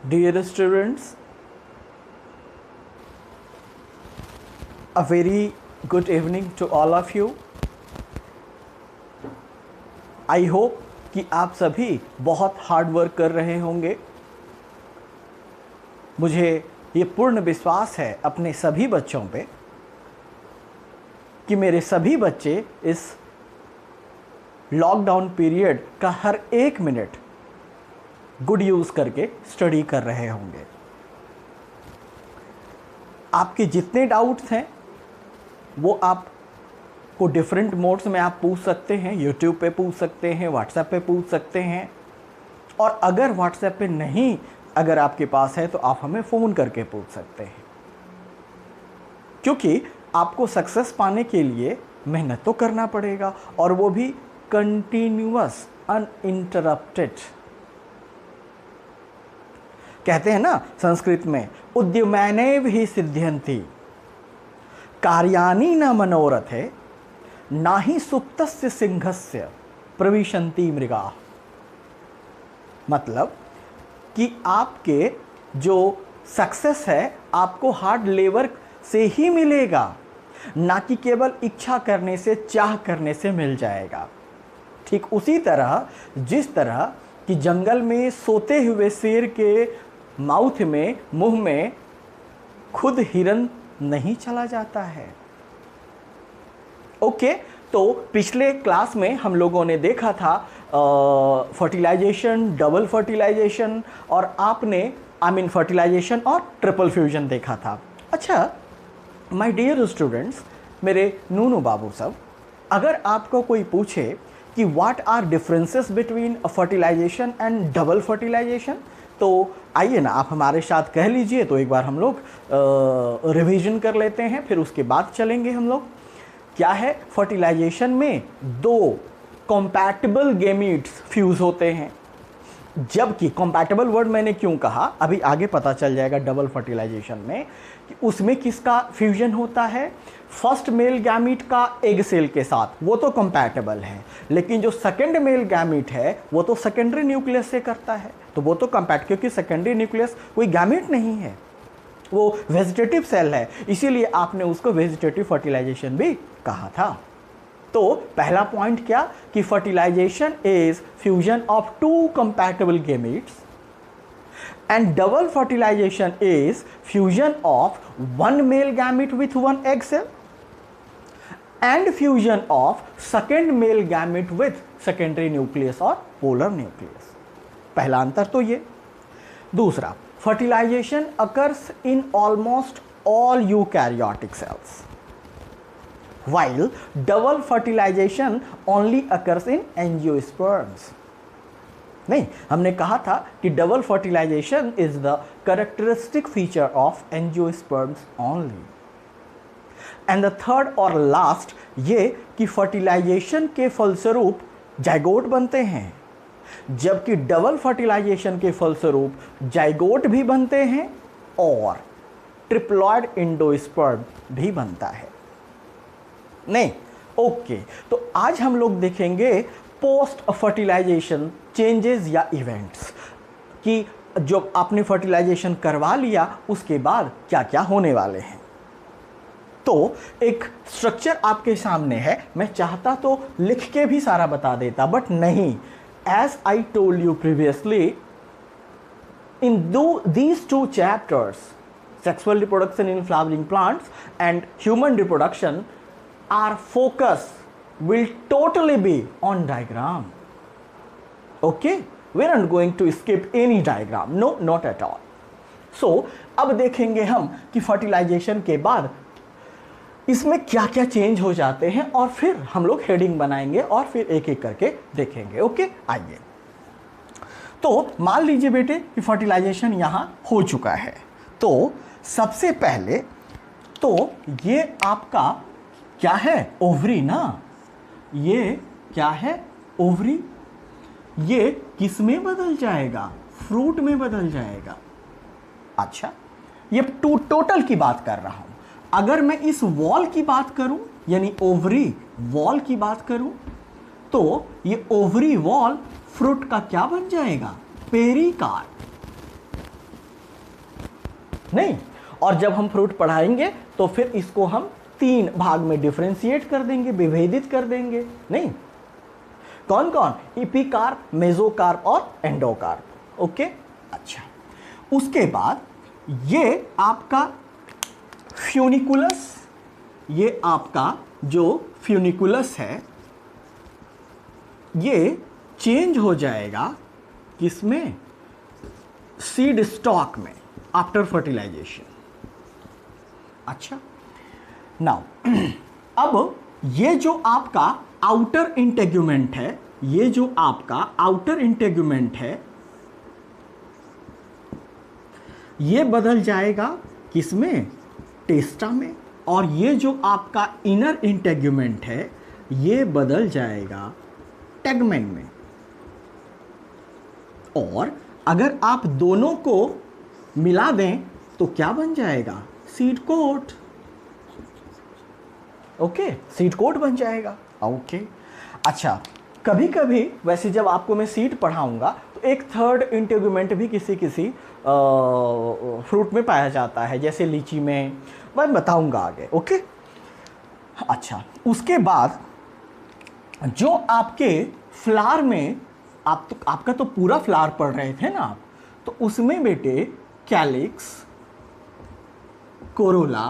Dear students, a very good evening to all of you. I hope कि आप सभी बहुत हार्ड वर्क कर रहे होंगे। मुझे ये पूर्ण विश्वास है अपने सभी बच्चों पे कि मेरे सभी बच्चे इस लॉकडाउन पीरियड का हर एक मिनट गुड यूज़ करके स्टडी कर रहे होंगे। आपके जितने डाउट्स हैं वो आपको डिफरेंट मोड्स में आप पूछ सकते हैं। यूट्यूब पे पूछ सकते हैं, व्हाट्सएप पे पूछ सकते हैं, और अगर व्हाट्सएप पे नहीं अगर आपके पास है तो आप हमें फ़ोन करके पूछ सकते हैं, क्योंकि आपको सक्सेस पाने के लिए मेहनत तो करना पड़ेगा, और वो भी कंटिन्यूअस अनइंटरप्टेड। कहते हैं ना संस्कृत में, उद्यमैनेव हि सिद्ध्यन्ति कार्याणि न मनोरथे ना ही सुप्तस्य सिंहस्य प्रविशन्ति मृगाः। मतलब कि आपके जो सक्सेस है आपको हार्ड लेबर से ही मिलेगा, ना कि केवल इच्छा करने से, चाह करने से मिल जाएगा। ठीक उसी तरह जिस तरह कि जंगल में सोते हुए शेर के माउथ में, मुंह में खुद हिरन नहीं चला जाता है। ओके, तो पिछले क्लास में हम लोगों ने देखा था फर्टिलाइजेशन, डबल फर्टिलाइजेशन, और आपने फर्टिलाइजेशन और ट्रिपल फ्यूजन देखा था। अच्छा माय डियर स्टूडेंट्स, मेरे नूनू बाबू सब, अगर आपको कोई पूछे कि what are differences between fertilization and double fertilization, तो आइए ना आप हमारे साथ कह लीजिए, तो एक बार हम लोग रिवीजन कर लेते हैं, फिर उसके बाद चलेंगे हम लोग। क्या है, फर्टिलाइजेशन में दो कॉम्पैटिबल गैमीट्स फ्यूज होते हैं, जबकि कॉम्पैटिबल वर्ड मैंने क्यों कहा अभी आगे पता चल जाएगा। डबल फर्टिलाइजेशन में कि उसमें किसका फ्यूजन होता है, फर्स्ट मेल गैमीट का एग सेल के साथ, वो तो कंपैटिबल है, लेकिन जो सेकेंड मेल गैमीट है वो तो सेकेंडरी न्यूक्लियस से करता है, तो वो तो कंपैट, क्योंकि सेकेंडरी न्यूक्लियस कोई गैमीट नहीं है, वो वेजिटेटिव सेल है, इसीलिए आपने उसको वेजिटेटिव फर्टिलाइजेशन भी कहा था। तो पहला पॉइंट क्या कि fertilization is fusion of two compatible gametes and double fertilization is fusion of one male gamete with one egg cell and fusion of second male gamete with secondary nucleus or polar nucleus। पहला अंतर तो ये। दूसरा, fertilization occurs in almost all eukaryotic cells while double fertilization only occurs in angiosperms। नहीं, हमने कहा था कि double fertilization is the characteristic feature of angiosperms only. And the third और लास्ट ये कि फर्टिलाइजेशन के फलस्वरूप जाइगोट बनते हैं, जबकि डबल फर्टिलाइजेशन के फलस्वरूप जाइगोट भी बनते हैं और ट्रिप्लॉइड एंडोस्पर्म भी बनता है। नहीं, ओके, तो आज हम लोग देखेंगे पोस्ट फर्टिलाइजेशन चेंजेस या इवेंट्स, कि जब आपने फर्टिलाइजेशन करवा लिया उसके बाद क्या क्या होने वाले हैं। तो एक स्ट्रक्चर आपके सामने है, मैं चाहता तो लिख के भी सारा बता देता, बट नहीं, as I told you previously, in these two chapters, sexual reproduction in flowering plants and human reproduction, our focus will totally be on diagram. Okay, we are not going to skip any diagram, no, not at all. So अब देखेंगे हम कि fertilisation के बाद इसमें क्या क्या change हो जाते हैं, और फिर हम लोग हेडिंग बनाएंगे और फिर एक एक करके देखेंगे। ओके, आइए। तो मान लीजिए बेटे कि फर्टिलाइजेशन यहाँ हो चुका है, तो सबसे पहले तो ये आपका क्या है, ओवरी ना, ये क्या है, ओवरी, ये किस में बदल जाएगा, फ्रूट में बदल जाएगा। अच्छा, ये टोटल की बात कर रहा हूं। अगर मैं इस वॉल की बात करूं, यानी ओवरी वॉल की बात करूं, तो ये ओवरी वॉल फ्रूट का क्या बन जाएगा, पेरिकार्ड। नहीं। और जब हम फ्रूट पढ़ाएंगे तो फिर इसको हम 3 भाग में डिफरेंशिएट कर देंगे, विभेदित कर देंगे। नहीं, कौन कौन? इपिकार्प, मेसोकार्प और एंडोकार्प। ओके, अच्छा। उसके बाद ये आपका फ्यूनिकुलस, ये आपका जो फ्यूनिकुलस है ये चेंज हो जाएगा किसमें? सीड स्टॉक में, आफ्टर फर्टिलाइजेशन। अच्छा, नाउ अब ये जो आपका आउटर इंटेगुमेंट है, ये जो आपका आउटर इंटेगुमेंट है ये बदल जाएगा किसमें? टेस्टा में। और ये जो आपका इनर इंटेगुमेंट है ये बदल जाएगा टेगमेन में। और अगर आप दोनों को मिला दें तो क्या बन जाएगा? Seed coat. Okay, seed coat बन जाएगा। ओके, अच्छा। कभी कभी वैसे जब आपको मैं सीड पढ़ाऊंगा तो एक थर्ड इंटेगुमेंट भी किसी किसी फ्रूट में पाया जाता है, जैसे लीची में, मैं बताऊंगा आगे। ओके, अच्छा। उसके बाद जो आपके फ्लावर में आपका तो पूरा फ्लावर पढ़ रहे थे ना आप, तो उसमें बेटे कैलिक्स, कोरोला,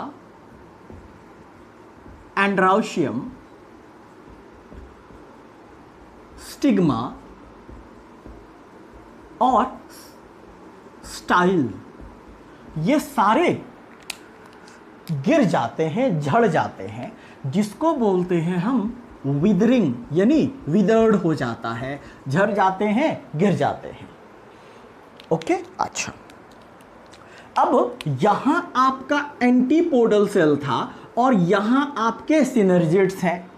एंड्राउशियम, स्टिग्मा और स्टाइल, ये सारे गिर जाते हैं, झड़ जाते हैं, जिसको बोलते हैं हम विदरिंग, यानी विदर्ड हो जाता है, झड़ जाते हैं, गिर जाते हैं। ओके, अच्छा। अब यहां आपका एंटीपोडल सेल था और यहां आपके सिनर्जिड्स हैं।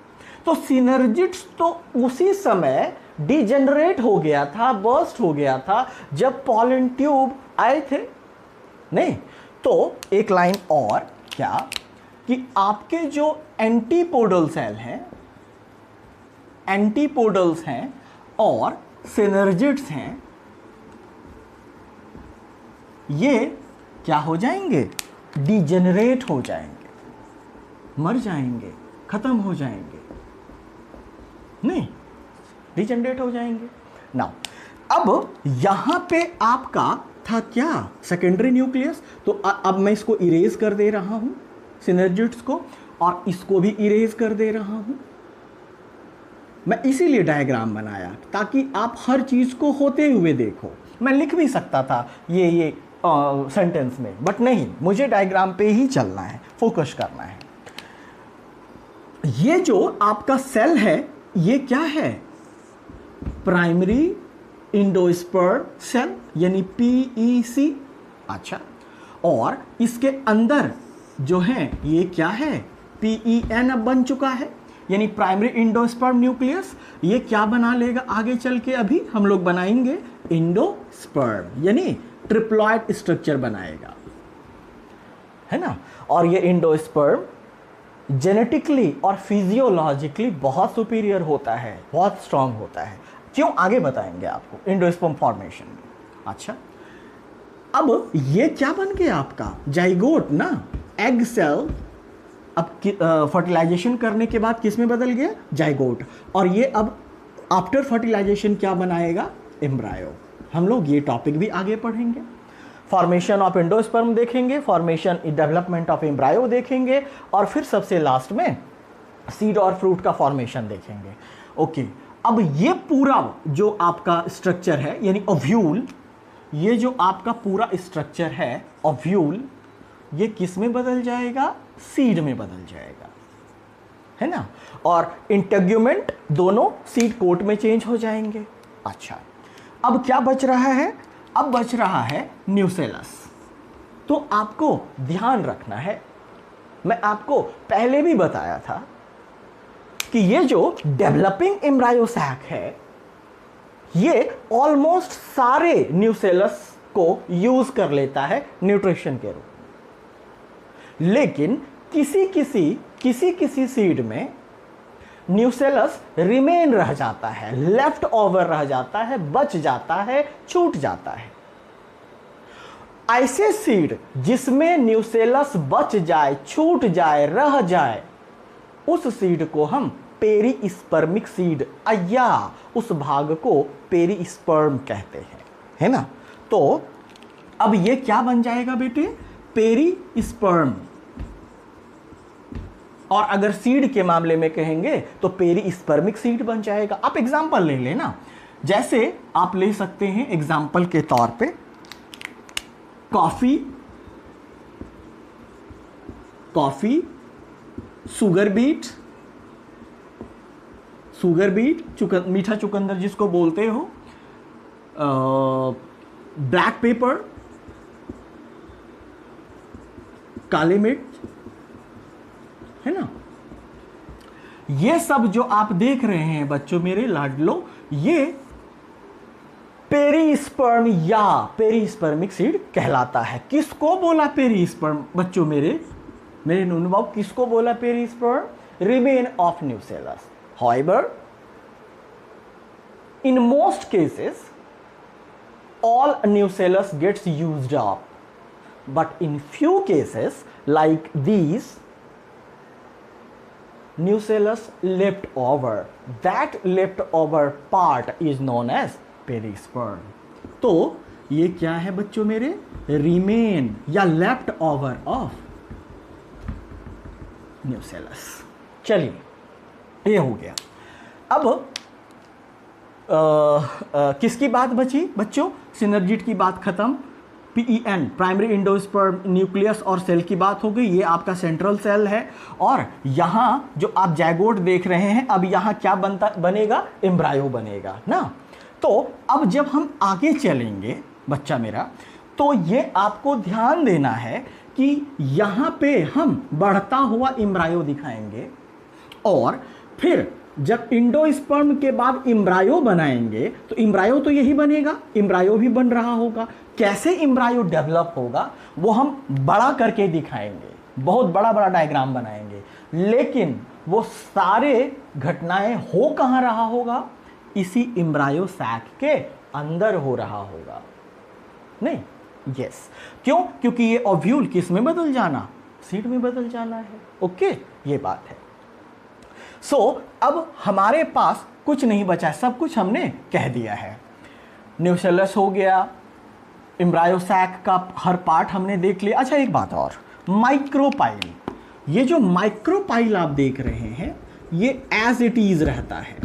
तो सिनर्जिड्स तो उसी समय डिजेनरेट हो गया था, बर्स्ट हो गया था जब पॉलन ट्यूब आए थे। नहीं तो एक लाइन और क्या कि आपके जो एंटीपोडल सेल हैं, एंटीपोडल्स हैं और सिनर्जिड्स हैं, ये क्या हो जाएंगे? डिजेनरेट हो जाएंगे, मर जाएंगे, खत्म हो जाएंगे। नहीं, डिजेनरेट हो जाएंगे ना। अब यहां पे आपका था क्या? Secondary nucleus. तो अब मैं इसको इरेज कर दे रहा हूं, सिनर्जिड्स को, और इसको भी इरेज कर दे रहा हूं। मैं इसीलिए डायग्राम बनाया ताकि आप हर चीज को होते हुए देखो। मैं लिख भी सकता था ये सेंटेंस में, बट नहीं, मुझे डायग्राम पे ही चलना है, फोकस करना है। ये जो आपका सेल है ये क्या है? प्राइमरी इंडोस्पर्म सेल, यानी PEC। अच्छा, और इसके अंदर जो है ये क्या है? PEN अब बन चुका है, यानी प्राइमरी इंडोस्पर्म न्यूक्लियस। ये क्या बना लेगा आगे चल के? अभी हम लोग बनाएंगे इंडोस्पर्म, यानी ट्रिप्लॉइड स्ट्रक्चर बनाएगा, है ना। और ये इंडोस्पर्म जेनेटिकली और फिजियोलॉजिकली बहुत सुपीरियर होता है, बहुत स्ट्रांग होता है। क्यों? आगे बताएंगे आपको इंडोस्पर्म फॉर्मेशन में। अच्छा, अब ये क्या बन गया आपका? जाइगोट ना, एग सेल। अब फर्टिलाइजेशन करने के बाद किस में बदल गया? जाइगोट। और ये अब आफ्टर फर्टिलाइजेशन क्या बनाएगा? एम्ब्रायो। हम लोग ये टॉपिक भी आगे पढ़ेंगे। फॉर्मेशन ऑफ एंडोस्पर्म देखेंगे, फॉर्मेशन डेवलपमेंट ऑफ एम्ब्रायो देखेंगे, और फिर सबसे लास्ट में सीड और फ्रूट का फॉर्मेशन देखेंगे। ओके, अब ये पूरा जो आपका स्ट्रक्चर है, यानी ओव्यूल, ये जो आपका पूरा स्ट्रक्चर है ओव्यूल, ये किस में बदल जाएगा? सीड में बदल जाएगा, है ना। और इंटेग्यूमेंट दोनों सीड कोट में चेंज हो जाएंगे। अच्छा, अब क्या बच रहा है? अब बच रहा है न्यूसेलस। तो आपको ध्यान रखना है, मैं आपको पहले भी बताया था कि ये जो डेवलपिंग एम्ब्रायो सैक है ये ऑलमोस्ट सारे न्यूसेलस को यूज कर लेता है न्यूट्रिशन के रूप में। लेकिन किसी किसी सीड में न्यूसेलस रिमेन रह जाता है, लेफ्ट ओवर रह जाता है, बच जाता है, छूट जाता है। ऐसे सीड जिसमें न्यूसेलस बच जाए, छूट जाए, रह जाए, उस सीड को हम पेरीस्पर्मिक सीड या उस भाग को पेरीस्पर्म कहते हैं, है ना। तो अब ये क्या बन जाएगा बेटे, पेरीस्पर्म। और अगर सीड के मामले में कहेंगे तो पेरीस्पर्मिक सीड बन जाएगा। आप एग्जांपल ले लेना, जैसे आप ले सकते हैं एग्जांपल के तौर पे कॉफी, शुगर बीट, मीठा चुकंदर जिसको बोलते हो, ब्लैक पेपर, काली मिर्च, है ना। ये सब जो आप देख रहे हैं बच्चों मेरे लाडलो, ये पेरीस्पर्म या पेरीस्पर्मिक सीड कहलाता है। किसको बोला पेरीस्पर्म बच्चों मेरे नूनू बाबू, किसको बोला perisperm? Remain of nucellus. However, in most cases, all nucellus gets used up, but in few cases, like these, nucellus left over. That left over part is known as perisperm. तो ये क्या है बच्चों मेरे? Remain या left over of nucellus. चलिए, ये हो गया। अब किसकी बात बची बच्चों? सिनर्जिड की बात खत्म। PEN प्राइमरी एंडोस्पर्म न्यूक्लियस और सेल की बात हो गई। ये आपका सेंट्रल सेल है। और यहाँ जो आप जाइगोट देख रहे हैं, अब यहाँ क्या बनेगा? एम्ब्रायो बनेगा ना। तो अब जब हम आगे चलेंगे बच्चा मेरा, तो ये आपको ध्यान देना है कि यहाँ पे हम बढ़ता हुआ एम्ब्रायो दिखाएंगे, और फिर जब इंडोस्पर्म के बाद इम्ब्रायो बनाएंगे तो इम्ब्रायो तो यही बनेगा, इम्ब्रायो भी बन रहा होगा। कैसे इम्ब्रायो डेवलप होगा वो हम बड़ा करके दिखाएंगे, बहुत बड़ा बड़ा डायग्राम बनाएंगे। लेकिन वो सारे घटनाएं हो कहाँ रहा होगा? इसी इम्ब्रायो सैक के अंदर हो रहा होगा। नहीं, यस। क्यों? क्योंकि ये ओव्यूल किस में बदल जाना? सीड में बदल जाना है। ओके, ये बात है। अब हमारे पास कुछ नहीं बचा है, सब कुछ हमने कह दिया है। न्यूसेलस हो गया, एम्ब्रायो सैक का हर पार्ट हमने देख लिया। अच्छा, एक बात और, माइक्रोपाइल। ये जो माइक्रोपाइल आप देख रहे हैं, ये एज इट इज रहता है।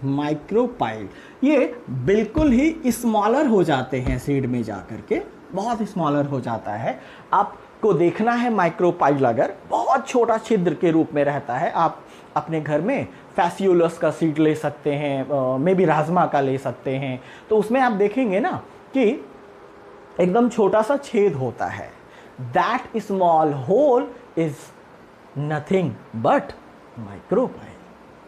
माइक्रोपाइल ये बिल्कुल ही स्मॉलर हो जाते हैं सीड में जाकर के, बहुत स्मॉलर हो जाता है। आपको देखना है माइक्रोपाइल अगर बहुत छोटा छिद्र के रूप में रहता है, आप अपने घर में फैसियोलस का सीड ले सकते हैं, मे बी राजमा का ले सकते हैं, तो उसमें आप देखेंगे ना कि एकदम छोटा सा छेद होता है। That small hole is nothing but micropyle.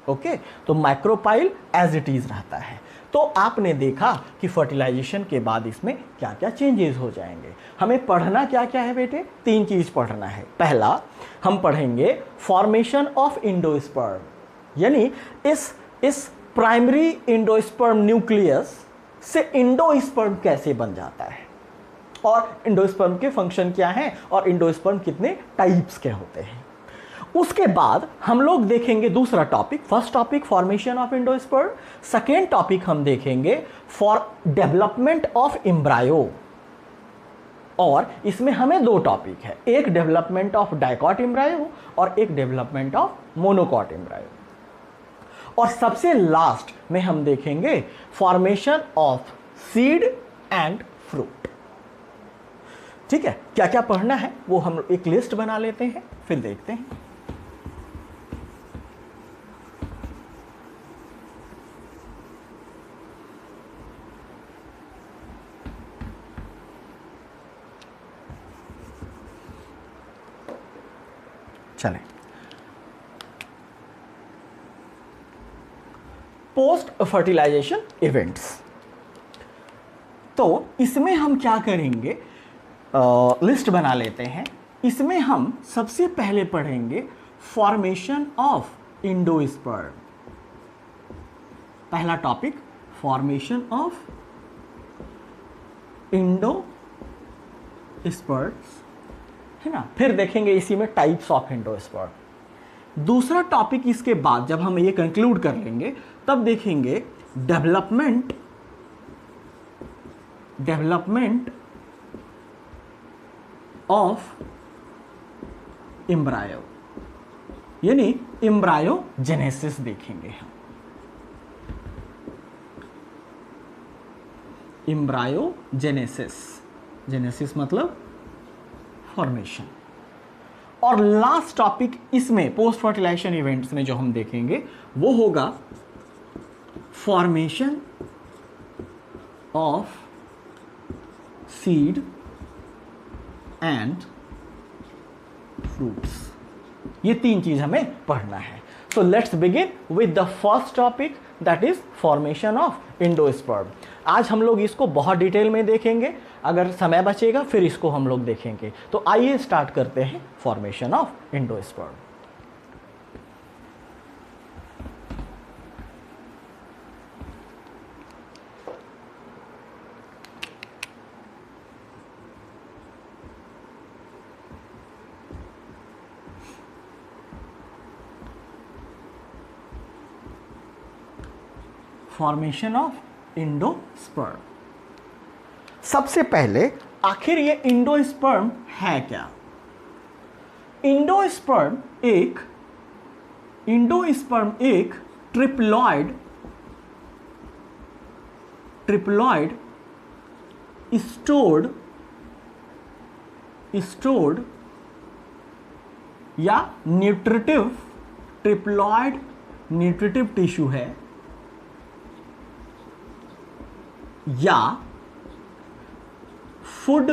Okay, तो माइक्रोपाइल एज इट इज रहता है। तो आपने देखा कि फर्टिलाइजेशन के बाद इसमें क्या क्या चेंजेस हो जाएंगे। हमें पढ़ना क्या क्या है बेटे? 3 चीज पढ़ना है। पहला हम पढ़ेंगे फॉर्मेशन ऑफ इंडोस्पर्म, यानी इस प्राइमरी इंडोस्पर्म न्यूक्लियस से इंडोस्पर्म कैसे बन जाता है, और इंडोस्पर्म के फंक्शन क्या हैं, और इंडोस्पर्म कितने टाइप्स के होते हैं। उसके बाद हम लोग देखेंगे दूसरा topic, first topic formation of endosperm, second topic हम देखेंगे फॉर डेवलपमेंट ऑफ एम्ब्रायो। और इसमें हमें 2 टॉपिक है, एक डेवलपमेंट ऑफ डाइकॉट एम्ब्रायो और एक डेवलपमेंट ऑफ मोनोकॉट एम्ब्रायो। और सबसे लास्ट में हम देखेंगे formation of seed and fruit. ठीक है, क्या क्या पढ़ना है वो हम एक लिस्ट बना लेते हैं, फिर देखते हैं। चलें, पोस्ट फर्टिलाइजेशन इवेंट्स। तो इसमें हम क्या करेंगे, लिस्ट बना लेते हैं। इसमें हम सबसे पहले पढ़ेंगे फॉर्मेशन ऑफ इंडोस्पर्म। पहला topic formation of endosperm. Sperms, है ना। फिर देखेंगे इसी में टाइप्स ऑफ एंडोस्पर्म। दूसरा टॉपिक इसके बाद जब हम ये कंक्लूड कर लेंगे तब देखेंगे डेवलपमेंट ऑफ एम्ब्रायो, यानी एम्ब्रायोजेनेसिस देखेंगे हम। एम्ब्रायोजेनेसिस, जेनेसिस मतलब फॉर्मेशन। और लास्ट टॉपिक इसमें पोस्ट फर्टिलाइजेशन इवेंट्स में जो हम देखेंगे वो होगा formation of seed and fruits. ये तीन चीज हमें पढ़ना है। So let's begin with the first topic, that is formation of endosperm. आज हम लोग इसको बहुत डिटेल में देखेंगे, अगर समय बचेगा फिर इसको हम लोग देखेंगे। तो आइए स्टार्ट करते हैं formation of endosperm. Formation of endosperm. सबसे पहले आखिर ये एंडोस्पर्म है क्या? एंडोस्पर्म एक ट्रिप्लॉइड स्टोर्ड या न्यूट्रिटिव टिश्यू है, या फूड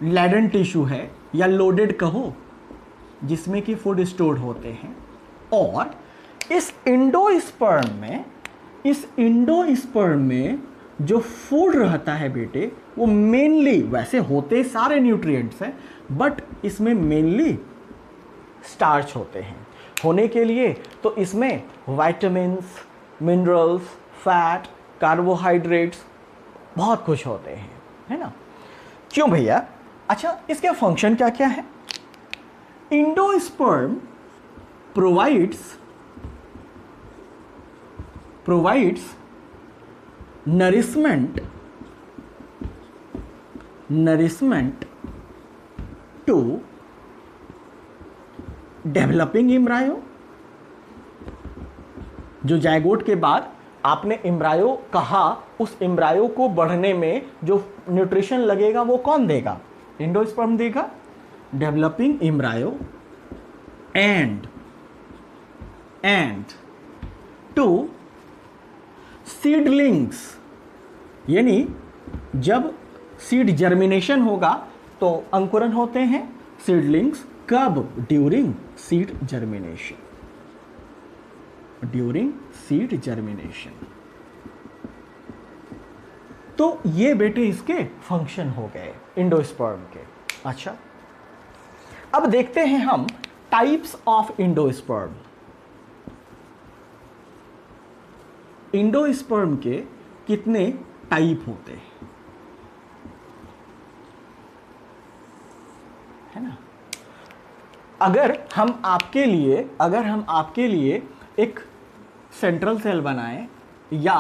लैडन टिश्यू है, या लोडेड कहो, जिसमें कि फूड स्टोर होते हैं। और इस एंडोस्पर्म में जो फूड रहता है बेटे, वो मेनली, वैसे होते सारे न्यूट्रिएंट्स हैं बट इसमें मेनली स्टार्च होते हैं। होने के लिए तो इसमें विटामिन्स, मिनरल्स, फैट, कार्बोहाइड्रेट्स बहुत कुछ होते हैं, है ना। क्यों भैया? अच्छा, इसके फंक्शन क्या क्या है? Endosperm provides nourishment to developing embryo. जो जायगोट के बाद आपने एम्ब्रायो कहा, उस एम्ब्रायो को बढ़ने में जो न्यूट्रिशन लगेगा वो कौन देगा? एंडोस्पर्म देगा। Developing embryo and to seedlings, यानी जब सीड जर्मिनेशन होगा तो अंकुरन होते हैं सीडलिंग्स। कब? During seed germination. तो ये बेटे इसके फंक्शन हो गए एंडोस्पर्म के। अच्छा, अब देखते हैं हम टाइप्स ऑफ एंडोस्पर्म। एंडोस्पर्म के कितने टाइप होते हैं, है ना। अगर हम आपके लिए एक सेंट्रल सेल बनाएं या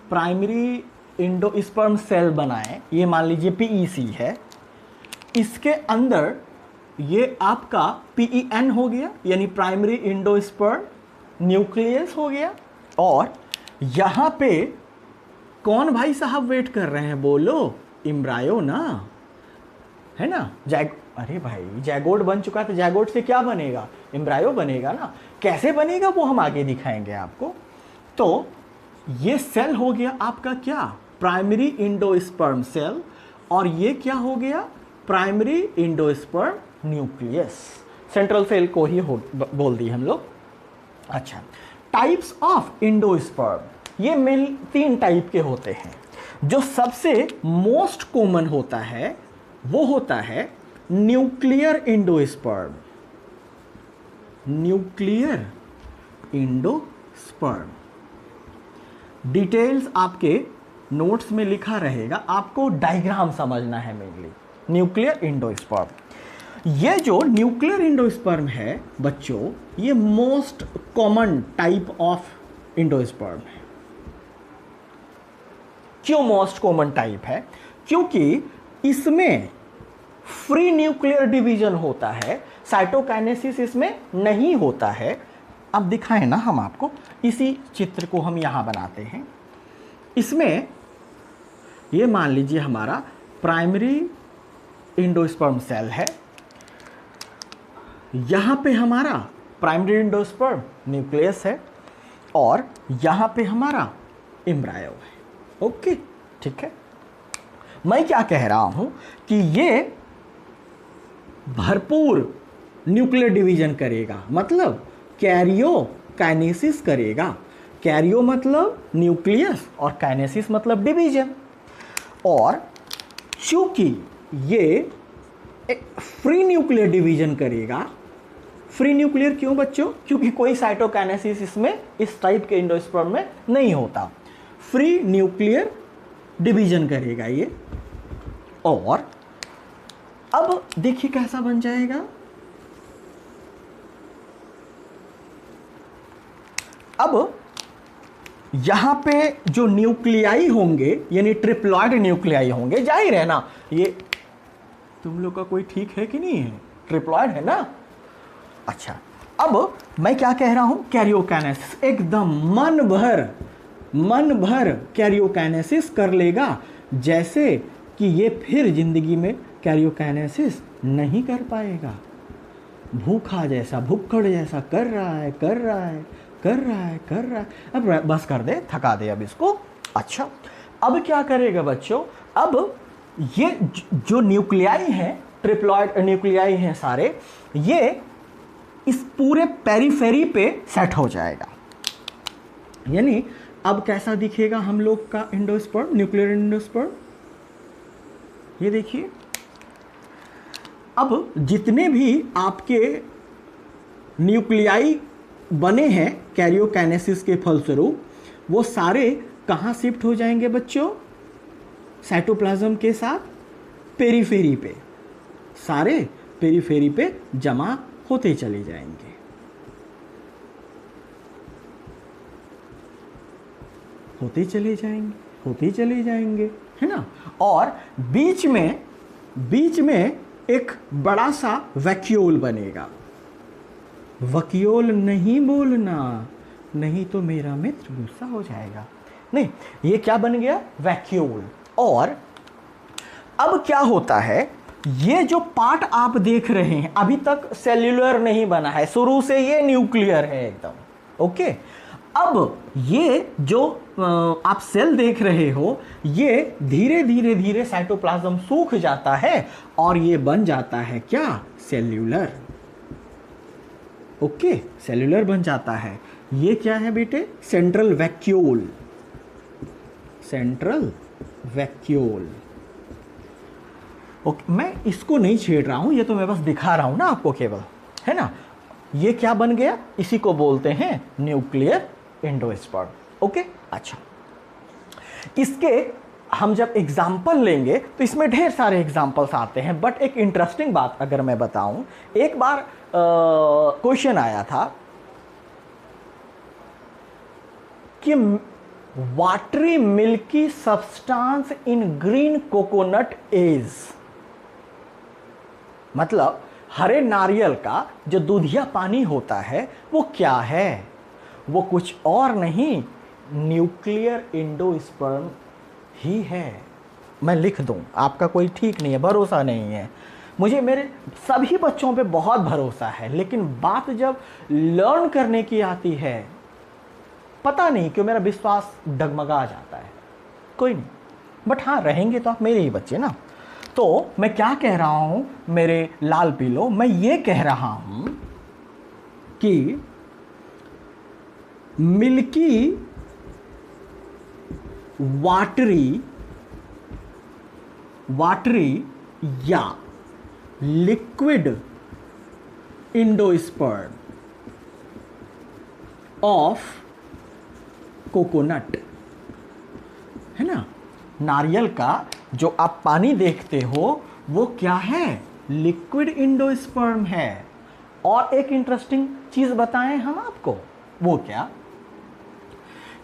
प्राइमरी एंडोस्पर्म सेल बनाएं, ये मान लीजिए PEC है, इसके अंदर ये आपका PEN हो गया, यानी प्राइमरी एंडोस्पर्म न्यूक्लियस हो गया। और यहाँ पे कौन भाई साहब वेट कर रहे हैं? बोलो, एम्ब्रायो ना, है ना। अरे भाई, जैगोट बन चुका है तो जैगोट से क्या बनेगा? एम्ब्रायो बनेगा ना। कैसे बनेगा वो हम आगे दिखाएंगे आपको। तो ये सेल हो गया आपका क्या? Primary endosperm cell. और ये क्या हो गया? Primary endosperm nucleus. Central cell को ही बोल दी हम लोग। अच्छा, टाइप्स ऑफ एंडोस्पर्म, ये मेन 3 टाइप के होते हैं। जो सबसे मोस्ट कॉमन होता है वो होता है न्यूक्लियर एंडोस्पर्म। डिटेल्स आपके नोट्स में लिखा रहेगा, आपको डायग्राम समझना है मेनली, न्यूक्लियर इंडोस्पर्म। ये जो न्यूक्लियर इंडोस्पर्म है बच्चों, ये most common type of endosperm है। क्यों मोस्ट कॉमन टाइप है? क्योंकि इसमें फ्री न्यूक्लियर डिवीजन होता है, साइटोकाइनेसिस इसमें नहीं होता है। अब दिखाएं ना हम आपको, इसी चित्र को हम यहां बनाते हैं। इसमें ये मान लीजिए हमारा प्राइमरी इंडोस्पर्म सेल है, यहां पे हमारा प्राइमरी इंडोस्पर्म न्यूक्लियस है और यहां पे हमारा एम्ब्रायो है। ओके, ठीक है। मैं क्या कह रहा हूं कि ये भरपूर न्यूक्लियर डिवीजन करेगा, मतलब कैरियोकाइनेसिस करेगा। कैरियो मतलब न्यूक्लियस और काइनेसिस मतलब डिवीजन। और चूंकि ये एक फ्री न्यूक्लियर डिवीजन करेगा, फ्री न्यूक्लियर क्यों बच्चों? क्योंकि कोई साइटोकाइनेसिस इसमें इस टाइप के इंडोस्पर्म में नहीं होता। फ्री न्यूक्लियर डिवीजन करेगा ये। और अब देखिए कैसा बन जाएगा। अब यहां पे जो न्यूक्लियाई होंगे यानी ट्रिप्लॉइड न्यूक्लियाई होंगे, जाहिर है ना, ये तुम लोग का कोई ठीक है कि नहीं है? ट्रिप्लॉइड है ना। अच्छा, अब मैं क्या कह रहा हूं? कैरियोकाइनेसिस एकदम मन भर कैरियोकाइनेसिस कर लेगा, जैसे कि ये फिर जिंदगी में कैरियोकाइनेसिस नहीं कर पाएगा। भूखा जैसा, भुक्खड़ जैसा कर रहा है। अब बस कर दे, थका दे अब इसको। अच्छा, अब क्या करेगा बच्चों? अब ये जो न्यूक्लियाई हैं, ट्रिप्लॉइड न्यूक्लियाई हैं सारे, ये इस पूरे पेरिफेरी पे सेट हो जाएगा। यानी अब कैसा दिखेगा हम लोग का इंडोस्पर्म, न्यूक्लियर इंडोस्पर्म? ये देखिए, अब जितने भी आपके न्यूक्लियाई बने हैं कैरियोकाइनेसिस के फलस्वरूप, वो सारे कहाँ शिफ्ट हो जाएंगे बच्चों? साइटोप्लाज्म के साथ पेरिफेरी पे, सारे पेरिफेरी पे जमा होते चले जाएंगे। होते चले जाएंगे, है ना। और बीच में एक बड़ा सा वैक्यूल बनेगा। वैक्यूल नहीं बोलना, नहीं तो मेरा मित्र गुस्सा हो जाएगा। नहीं, ये क्या बन गया? वैक्यूल। और अब क्या होता है, ये जो पार्ट आप देख रहे हैं अभी तक सेल्यूलर नहीं बना है, शुरू से ये न्यूक्लियर है एकदम। ओके, अब ये जो आप सेल देख रहे हो, ये धीरे साइटोप्लाज्म सूख जाता है और ये बन जाता है क्या? सेल्यूलर। ओके, सेल्यूलर बन जाता है। ये क्या है बेटे? Central vacuole. ओके, मैं इसको नहीं छेड़ रहा हूं, ये तो मैं बस दिखा रहा हूं ना आपको केवल, है ना। ये क्या बन गया? इसी को बोलते हैं न्यूक्लियर इंडोस्पर्म। ओके, अच्छा, इसके हम जब एग्जाम्पल लेंगे तो इसमें ढेर सारे एग्जाम्पल्स आते हैं, बट एक इंटरेस्टिंग बात अगर मैं बताऊं, एक बार क्वेश्चन आया था कि watery milky substance in green coconut is, मतलब हरे नारियल का जो दूधिया पानी होता है वो क्या है? वो कुछ और नहीं, न्यूक्लियर इंडोस्पर्म ही है। मैं लिख दूं, आपका कोई ठीक नहीं है, भरोसा नहीं है मुझे। मेरे सभी बच्चों पे बहुत भरोसा है, लेकिन बात जब लर्न करने की आती है, पता नहीं क्यों मेरा विश्वास डगमगा जाता है। कोई नहीं, बट हाँ, रहेंगे तो आप मेरे ही बच्चे ना। तो मैं क्या कह रहा हूं मेरे लाल पीलो, मैं ये कह रहा हूं कि मिल्की वाटरी या लिक्विड इंडोस्पर्म ऑफ कोकोनट, है ना। नारियल का जो आप पानी देखते हो वो क्या है? लिक्विड एंडोस्पर्म है। और एक इंटरेस्टिंग चीज बताएं हम आपको, वो क्या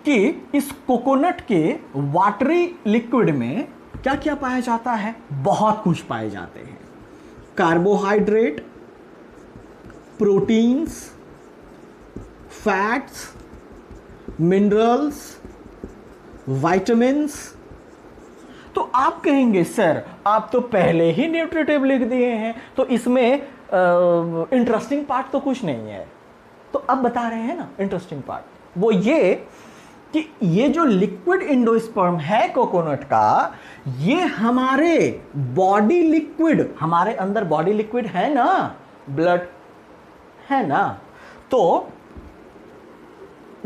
कि इस कोकोनट के वाटरी लिक्विड में क्या क्या पाया जाता है? बहुत कुछ पाए जाते हैं। Carbohydrate, proteins, fats, minerals, vitamins. तो आप कहेंगे सर आप तो पहले ही न्यूट्रिटिव लिख दिए हैं, तो इसमें इंटरेस्टिंग पार्ट तो कुछ नहीं है। तो अब बता रहे हैं ना इंटरेस्टिंग पार्ट, वो ये कि ये जो लिक्विड एंडोस्पर्म है कोकोनट का, ये हमारे बॉडी लिक्विड, हमारे अंदर बॉडी लिक्विड है ना, ब्लड है ना, तो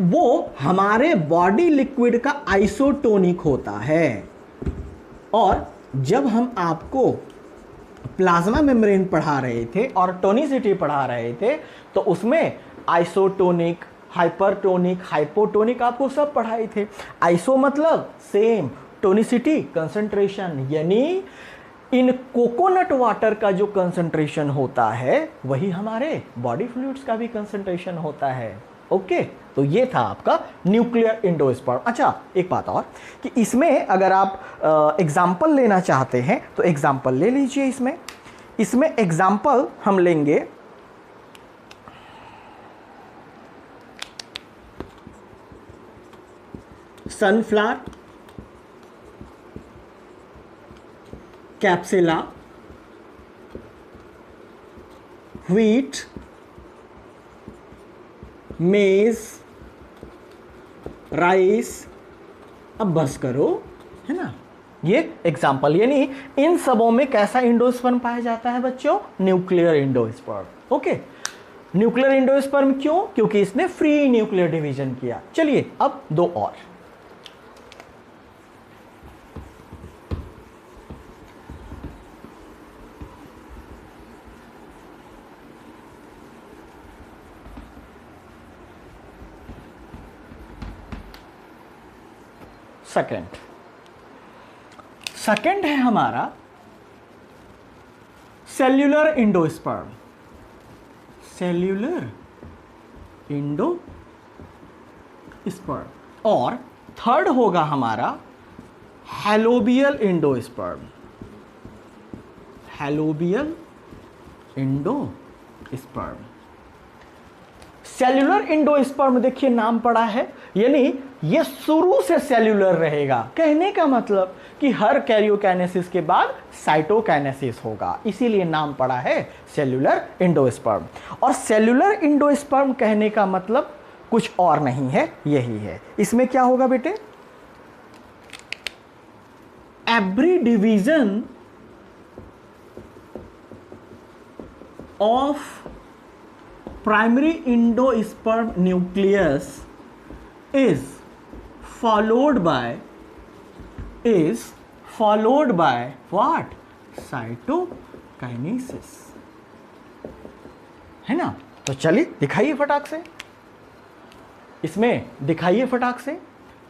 वो हमारे बॉडी लिक्विड का आइसोटोनिक होता है। और जब हम आपको प्लाज्मा मेम्ब्रेन पढ़ा रहे थे और टोनिसिटी पढ़ा रहे थे, तो उसमें आइसोटोनिक, हाइपरटोनिक, हाइपोटोनिक आपको सब पढ़ाए थे। आइसो मतलब सेम, टोनिसिटी कंसंट्रेशन, यानी इन कोकोनट वाटर का जो कंसंट्रेशन होता है वही हमारे बॉडी फ्लूइड्स का भी कंसंट्रेशन होता है। ओके, तो ये था आपका न्यूक्लियर एंडोस्पर्म। अच्छा, एक बात और कि इसमें अगर आप एग्जाम्पल लेना चाहते हैं तो एग्जाम्पल ले लीजिए। इसमें एग्जाम्पल हम लेंगे सनफ्लावर, कैप्सिला, व्हीट, मेज, राइस। अब बस करो, है ना, ये एग्जाम्पल, यानी इन सबों में कैसा एंडोस्पर्म पाया जाता है बच्चों? Nuclear endosperm. Okay, nuclear endosperm क्यों? क्योंकि इसने फ्री न्यूक्लियर डिवीजन किया। चलिए अब दो और। सेकंड है हमारा सेल्यूलर एंडोस्पर्म। Cellular endosperm. और थर्ड होगा हमारा हैलोबियल एंडोस्पर्म। हैलोबियल एंडोस्पर्म। सेल्यूलर एंडोस्पर्म, देखिए नाम पड़ा है, यानी ये शुरू से सेल्यूलर रहेगा। कहने का मतलब कि हर कैरियोकाइनेसिस के बाद साइटोकाइनेसिस होगा, इसीलिए नाम पड़ा है सेल्यूलर एंडोस्पर्म। और सेल्यूलर एंडोस्पर्म कहने का मतलब कुछ और नहीं है, यही है। इसमें क्या होगा बेटे? Every division of primary endosperm nucleus is followed by what? Cytokinesis, है ना। तो चलिए दिखाइए फटाक से, इसमें दिखाइए फटाक से।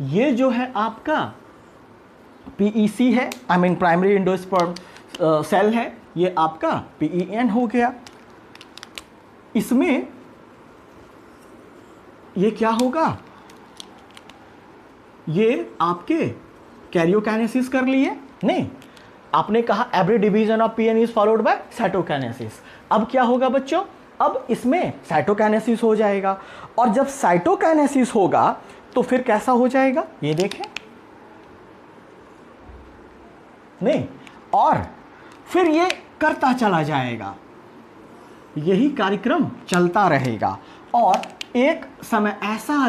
ये जो है आपका PEC है, I mean primary endosperm cell है, ये आपका PEN हो गया। इसमें ये क्या होगा? ये आपके कैरियोकाइनेसिस कर लिए? नहीं, आपने कहा every division of PN is followed by cytokinesis. अब क्या होगा बच्चों? अब इसमें साइटोकाइनेसिस हो जाएगा, और जब साइटोकाइनेसिस होगा तो फिर कैसा हो जाएगा? ये देखें, नहीं, और फिर ये करता चला जाएगा, यही कार्यक्रम चलता रहेगा। और एक समय ऐसा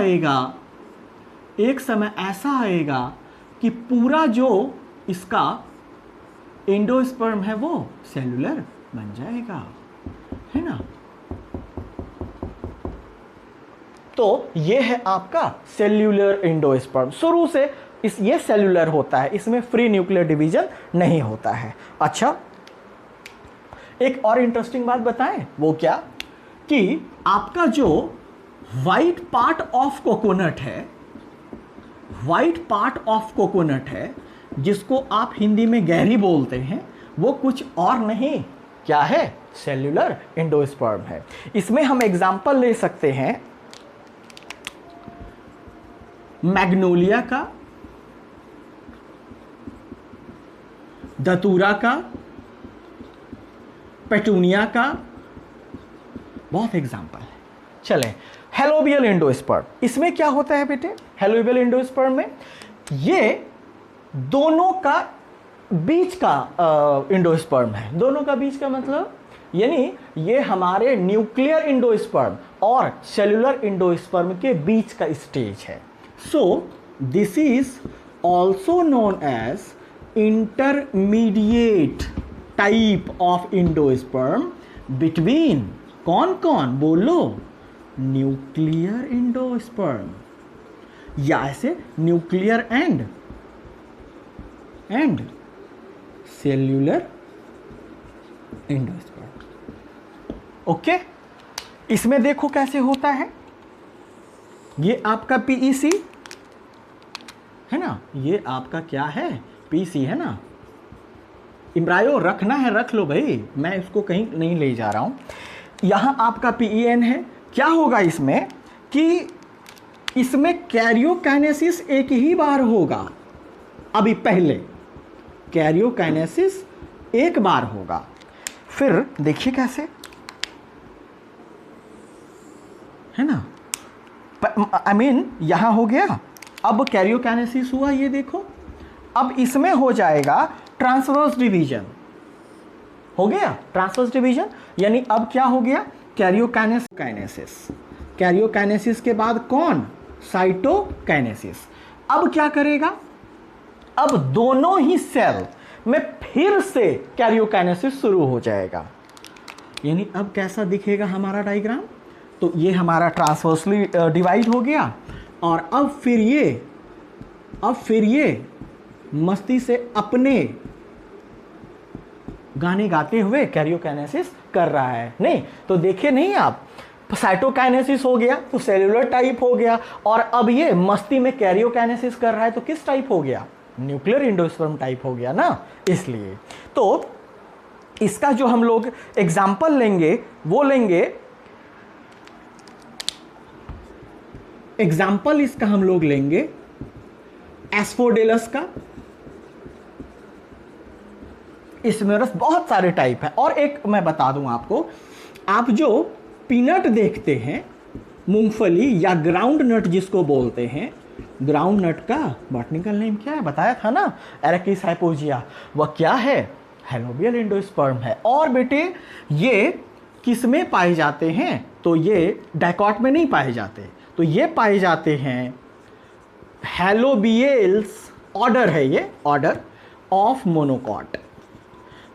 आएगा कि पूरा जो इसका एंडोस्पर्म है वो सेलुलर बन जाएगा, है ना। तो ये है आपका सेल्यूलर एंडोस्पर्म। शुरू से ये सेल्यूलर होता है, इसमें फ्री न्यूक्लियर डिवीजन नहीं होता है। अच्छा, एक और इंटरेस्टिंग बात बताएं, वो क्या कि आपका जो व्हाइट पार्ट ऑफ कोकोनट है, जिसको आप हिंदी में गहरी बोलते हैं, वो कुछ और नहीं, क्या है, सेल्यूलर एंडोस्पर्म है। इसमें हम एग्जाम्पल ले सकते हैं मैग्नोलिया का, धतूरा का, पेटूनिया का, बहुत एग्जाम्पल है। चलें, हेलोबियल एंडोस्पर्म, इसमें क्या होता है बेटे, हेलोबियल एंडोस्पर्म में ये दोनों का बीच का एंडोस्पर्म है। दोनों का बीच का मतलब यानी ये हमारे न्यूक्लियर एंडोस्पर्म और सेलुलर एंडोस्पर्म के बीच का स्टेज है। So this is also known as intermediate type of endosperm between कौन कौन बोलो, न्यूक्लियर एंडोस्पर्म या ऐसे nuclear and cellular endosperm. Okay, इसमें देखो कैसे होता है, ये आपका पीईसी है ना, ये आपका क्या है, पीसी है ना। एम्ब्रायो रखना है रख लो भाई, मैं इसको कहीं नहीं ले जा रहा हूं। यहां आपका पीईएन है। क्या होगा इसमें कि इसमें कैरियोकाइनेसिस एक ही बार होगा, अभी पहले कैरियोकाइनेसिस एक बार होगा। फिर देखिए कैसे है ना, आई मीन यहां हो गया, अब कैरियोकाइनेसिस हुआ, ये देखो अब इसमें हो जाएगा ट्रांसवर्स डिवीजन, हो गया ट्रांसवर्स डिवीजन, यानी अब क्या हो गया, कैरियोकाइनेसिस। कैरियोकाइनेसिस के बाद कौन, साइटोकाइनेसिस। अब क्या करेगा, अब दोनों ही सेल में फिर से कैरियोकाइनेसिस शुरू हो जाएगा। यानी अब कैसा दिखेगा हमारा डायग्राम, तो ये हमारा ट्रांसवर्सली डिवाइड हो गया, और अब फिर ये मस्ती से अपने गाने गाते हुए कैरियोकाइनेसिस कर रहा है। नहीं तो देखिए नहीं आप, साइटोकाइनेसिस हो गया तो सेलुलर टाइप हो गया, और अब ये मस्ती में कैरियोकाइनेसिस कर रहा है तो किस टाइप हो गया, न्यूक्लियर एंडोस्पर्म टाइप हो गया ना। इसलिए तो इसका जो हम लोग एग्जाम्पल लेंगे वो लेंगे, एग्जाम्पल इसका हम लोग लेंगे एस्फोडेलस का। इसमें बहुत सारे टाइप है, और एक मैं बता दूं आपको, आप जो पीनट देखते हैं, मूंगफली या ग्राउंड नट जिसको बोलते हैं, ग्राउंड नट का बॉटनिकल नेम क्या है बताया था ना, एरेकिस हाइपोजिया, वह क्या है, हेलोबियल एंडोस्पर्म है। और बेटे ये किस में पाए जाते हैं, तो ये डाइकॉट में नहीं पाए जाते, तो ये पाए जाते हैं हेलोबियल्स, ऑर्डर है ये, ऑर्डर ऑफ मोनोकॉट।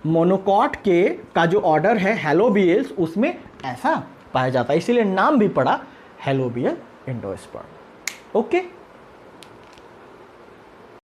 मोनोकॉट के का जो ऑर्डर है हेलोबियल्स, उसमें ऐसा पाया जाता है, इसीलिए नाम भी पड़ा हेलोबियल एंडोस्पर्म। ओके।